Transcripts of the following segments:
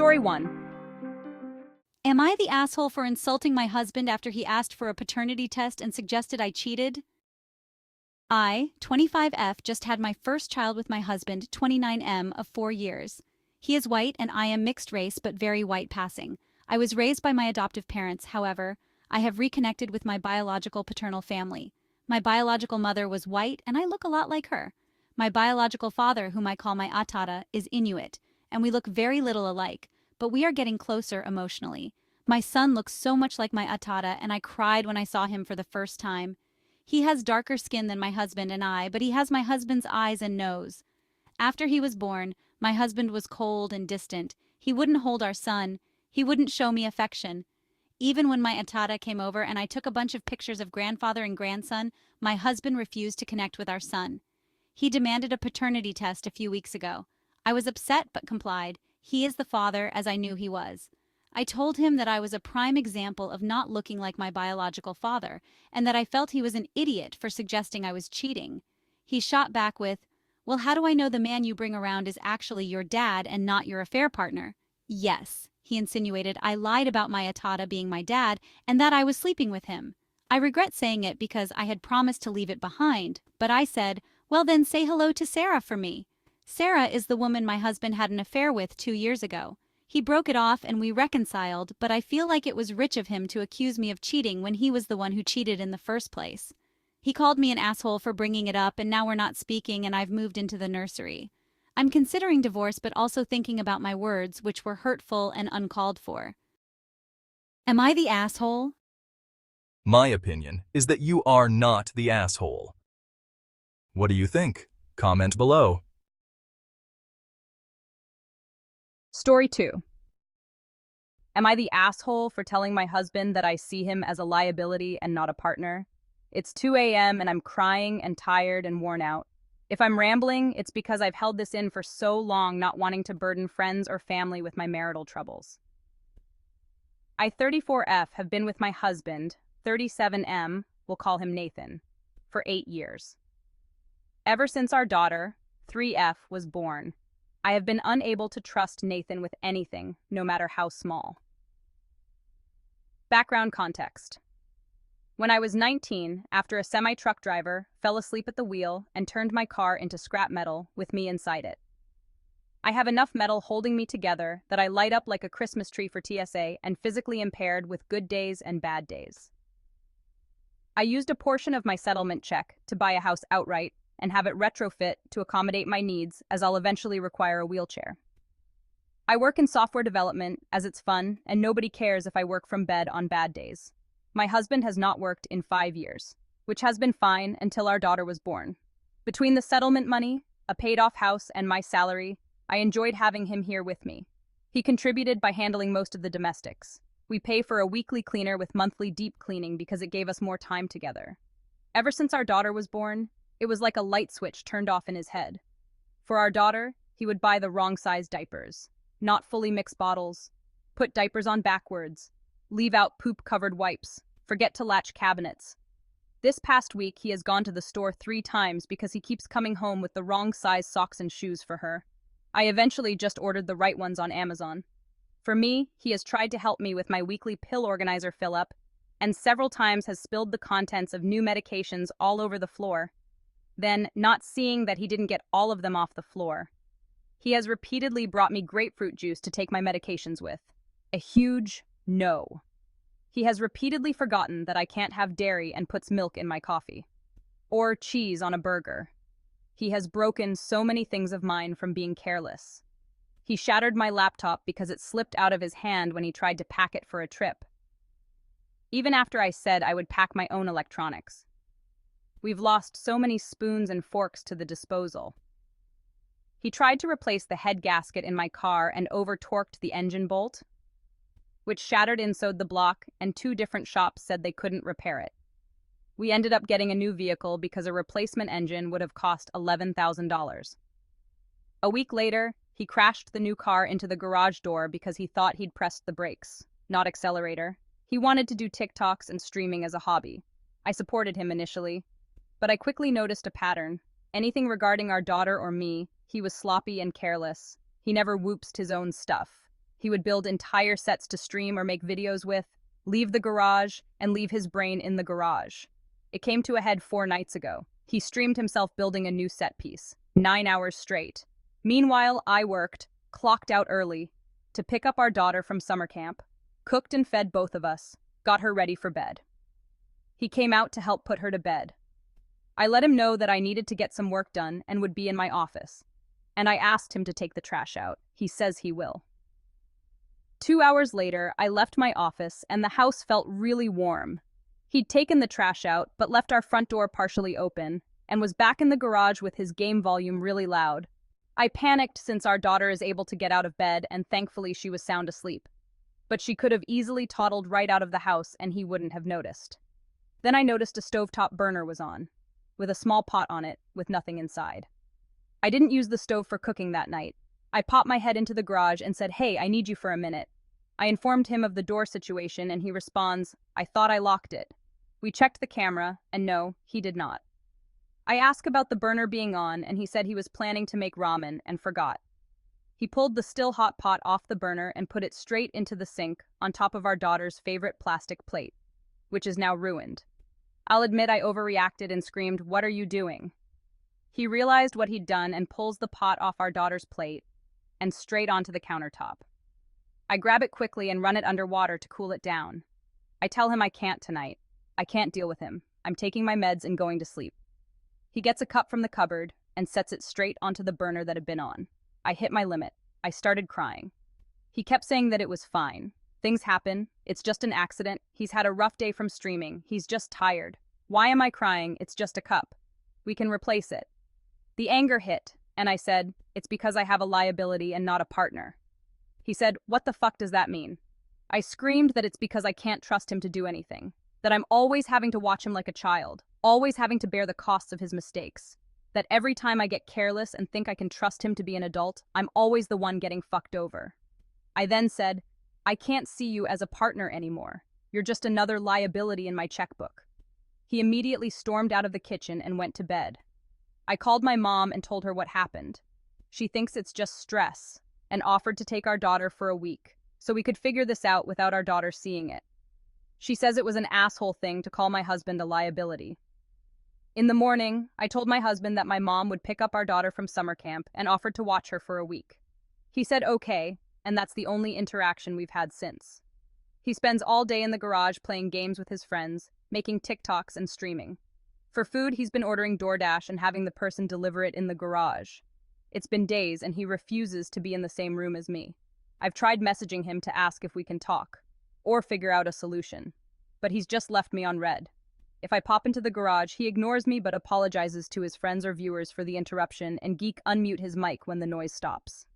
Story 1. Am I the asshole for insulting my husband after he asked for a paternity test and suggested I cheated? I, 25F, just had my first child with my husband, 29M, of 4 years. He is white and I am mixed race but very white passing. I was raised by my adoptive parents, however, I have reconnected with my biological paternal family. My biological mother was white and I look a lot like her. My biological father, whom I call my AITA, is Inuit, and we look very little alike, but we are getting closer emotionally. My son looks so much like my AITA and I cried when I saw him for the first time. He has darker skin than my husband and I, but he has my husband's eyes and nose. After he was born, my husband was cold and distant. He wouldn't hold our son. He wouldn't show me affection. Even when my AITA came over and I took a bunch of pictures of grandfather and grandson, my husband refused to connect with our son. He demanded a paternity test a few weeks ago. I was upset but complied. He is the father, as I knew he was. I told him that I was a prime example of not looking like my biological father, and that I felt he was an idiot for suggesting I was cheating. He shot back with, "Well, how do I know the man you bring around is actually your dad and not your affair partner?" Yes, he insinuated I lied about my AITA being my dad and that I was sleeping with him. I regret saying it because I had promised to leave it behind, but I said, "Well then say hello to Sarah for me." Sarah is the woman my husband had an affair with 2 years ago. He broke it off and we reconciled, but I feel like it was rich of him to accuse me of cheating when he was the one who cheated in the first place. He called me an asshole for bringing it up and now we're not speaking and I've moved into the nursery. I'm considering divorce but also thinking about my words, which were hurtful and uncalled for. Am I the asshole? My opinion is that you are not the asshole. What do you think? Comment below. Story 2. Am I the asshole for telling my husband that I see him as a liability and not a partner? It's 2 a.m. and I'm crying and tired and worn out. If I'm rambling, it's because I've held this in for so long, not wanting to burden friends or family with my marital troubles. I, 34F, have been with my husband, 37M, we'll call him Nathan, for 8 years. Ever since our daughter, 3F, was born, I have been unable to trust Nathan with anything, no matter how small. Background context. When I was 19, after a semi-truck driver fell asleep at the wheel and turned my car into scrap metal with me inside it. I have enough metal holding me together that I light up like a Christmas tree for TSA and physically impaired with good days and bad days. I used a portion of my settlement check to buy a house outright and have it retrofit to accommodate my needs, as I'll eventually require a wheelchair. I work in software development as it's fun and nobody cares if I work from bed on bad days. My husband has not worked in 5 years, which has been fine until our daughter was born. Between the settlement money, a paid-off house, and my salary, I enjoyed having him here with me. He contributed by handling most of the domestics. We pay for a weekly cleaner with monthly deep cleaning because it gave us more time together. Ever since our daughter was born, it was like a light switch turned off in his head. For our daughter, he would buy the wrong size diapers, not fully mixed bottles, put diapers on backwards, leave out poop-covered wipes, forget to latch cabinets. This past week, he has gone to the store 3 times because he keeps coming home with the wrong size socks and shoes for her. I eventually just ordered the right ones on Amazon. For me, he has tried to help me with my weekly pill organizer fill-up, and several times has spilled the contents of new medications all over the floor. Then, not seeing that he didn't get all of them off the floor, he has repeatedly brought me grapefruit juice to take my medications with. A huge no. He has repeatedly forgotten that I can't have dairy and puts milk in my coffee. Or cheese on a burger. He has broken so many things of mine from being careless. He shattered my laptop because it slipped out of his hand when he tried to pack it for a trip. Even after I said I would pack my own electronics. We've lost so many spoons and forks to the disposal. He tried to replace the head gasket in my car and over-torqued the engine bolt, which shattered inside the block, and 2 different shops said they couldn't repair it. We ended up getting a new vehicle because a replacement engine would have cost $11,000. A week later, he crashed the new car into the garage door because he thought he'd pressed the brakes, not accelerator. He wanted to do TikToks and streaming as a hobby. I supported him initially, but I quickly noticed a pattern. Anything regarding our daughter or me, he was sloppy and careless. He never whoopsed his own stuff. he would build entire sets to stream or make videos with, leave the garage, and leave his brain in the garage. It came to a head 4 nights ago. He streamed himself building a new set piece, 9 hours straight. Meanwhile, I worked, clocked out early, to pick up our daughter from summer camp, cooked and fed both of us, got her ready for bed. He came out to help put her to bed. I let him know that I needed to get some work done and would be in my office, and I asked him to take the trash out. He says he will. 2 hours later, I left my office and the house felt really warm. He'd taken the trash out, but left our front door partially open, and was back in the garage with his game volume really loud. I panicked since our daughter is able to get out of bed, and thankfully she was sound asleep. But she could have easily toddled right out of the house and he wouldn't have noticed. Then I noticed a stovetop burner was on, with a small pot on it, with nothing inside. I didn't use the stove for cooking that night. I popped my head into the garage and said, "Hey, I need you for a minute." I informed him of the door situation and he responds, "I thought I locked it." We checked the camera, and no, he did not. I asked about the burner being on, and he said he was planning to make ramen and forgot. He pulled the still hot pot off the burner and put it straight into the sink on top of our daughter's favorite plastic plate, which is now ruined. I'll admit I overreacted and screamed, "What are you doing?" He realized what he'd done and pulls the pot off our daughter's plate and straight onto the countertop. I grab it quickly and run it under water to cool it down. I tell him I can't tonight. I can't deal with him. I'm taking my meds and going to sleep. He gets a cup from the cupboard and sets it straight onto the burner that had been on. I hit my limit. I started crying. He kept saying that it was fine. Things happen. It's just an accident. He's had a rough day from streaming. He's just tired. Why am I crying? It's just a cup. We can replace it. The anger hit, and I said, "It's because I have a liability and not a partner." He said, "What the fuck does that mean?" I screamed that it's because I can't trust him to do anything. That I'm always having to watch him like a child, always having to bear the costs of his mistakes. That every time I get careless and think I can trust him to be an adult, I'm always the one getting fucked over. I then said, "I can't see you as a partner anymore. You're just another liability in my checkbook." He immediately stormed out of the kitchen and went to bed. I called my mom and told her what happened. She thinks it's just stress and offered to take our daughter for a week so we could figure this out without our daughter seeing it. She says it was an asshole thing to call my husband a liability. In the morning, I told my husband that my mom would pick up our daughter from summer camp and offered to watch her for a week. He said okay, and that's the only interaction we've had since. He spends all day in the garage playing games with his friends, making TikToks and streaming. For food, he's been ordering DoorDash and having the person deliver it in the garage. It's been days and he refuses to be in the same room as me. I've tried messaging him to ask if we can talk or figure out a solution, but he's just left me on red. If I pop into the garage, he ignores me but apologizes to his friends or viewers for the interruption and geek unmute his mic when the noise stops.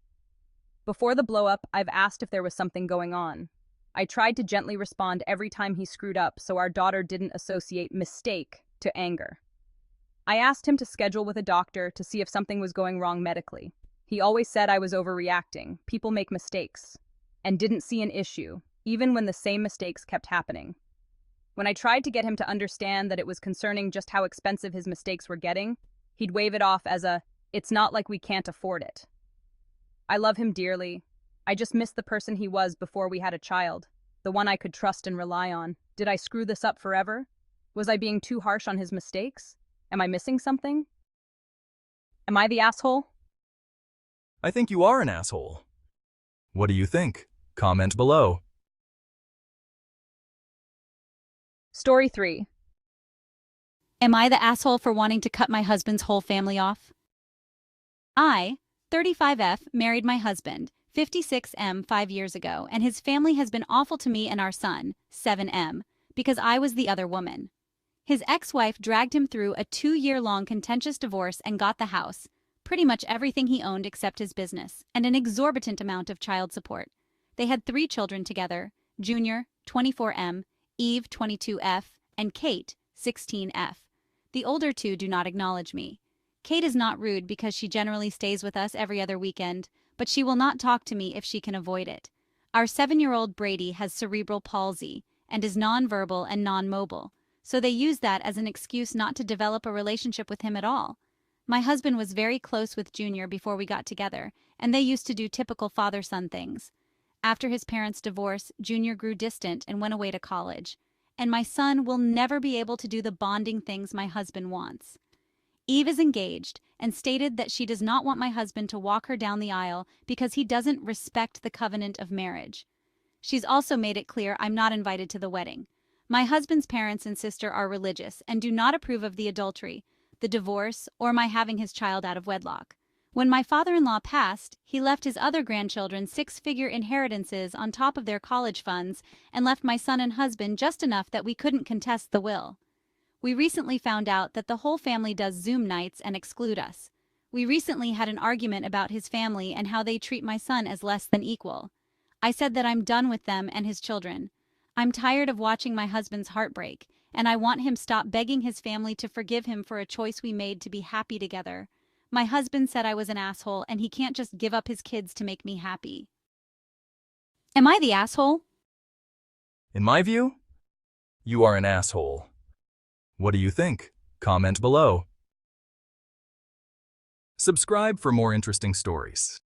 Before the blow-up, I've asked if there was something going on. I tried to gently respond every time he screwed up so our daughter didn't associate mistake to anger. I asked him to schedule with a doctor to see if something was going wrong medically. He always said I was overreacting, people make mistakes, and didn't see an issue, even when the same mistakes kept happening. When I tried to get him to understand that it was concerning just how expensive his mistakes were getting, he'd wave it off as "it's not like we can't afford it." I love him dearly. I just miss the person he was before we had a child, the one I could trust and rely on. Did I screw this up forever? Was I being too harsh on his mistakes? Am I missing something? Am I the asshole? I think you are an asshole. What do you think? Comment below. Story 3. Am I the asshole for wanting to cut my husband's whole family off? I, 35F, married my husband, 56M, 5 years ago, and his family has been awful to me and our son, 7M, because I was the other woman. His ex-wife dragged him through a 2-year-long contentious divorce and got the house, pretty much everything he owned except his business, and an exorbitant amount of child support. They had 3 children together, Junior, 24M, Eve, 22F, and Kate, 16F. The older 2 do not acknowledge me. Kate is not rude because she generally stays with us every other weekend, but she will not talk to me if she can avoid it. Our 7-year-old Brady has cerebral palsy and is nonverbal and non-mobile, so they use that as an excuse not to develop a relationship with him at all. My husband was very close with Junior before we got together, and they used to do typical father-son things. After his parents' divorce, Junior grew distant and went away to college. And my son will never be able to do the bonding things my husband wants. Eve is engaged and stated that she does not want my husband to walk her down the aisle because he doesn't respect the covenant of marriage. She's also made it clear I'm not invited to the wedding. My husband's parents and sister are religious and do not approve of the adultery, the divorce, or my having his child out of wedlock. When my father-in-law passed, he left his other grandchildren six-figure inheritances on top of their college funds and left my son and husband just enough that we couldn't contest the will. We recently found out that the whole family does Zoom nights and exclude us. We recently had an argument about his family and how they treat my son as less than equal. I said that I'm done with them and his children. I'm tired of watching my husband's heartbreak, and I want him to stop begging his family to forgive him for a choice we made to be happy together. My husband said I was an asshole and he can't just give up his kids to make me happy. Am I the asshole? In my view, you are an asshole. What do you think? Comment below. Subscribe for more interesting stories.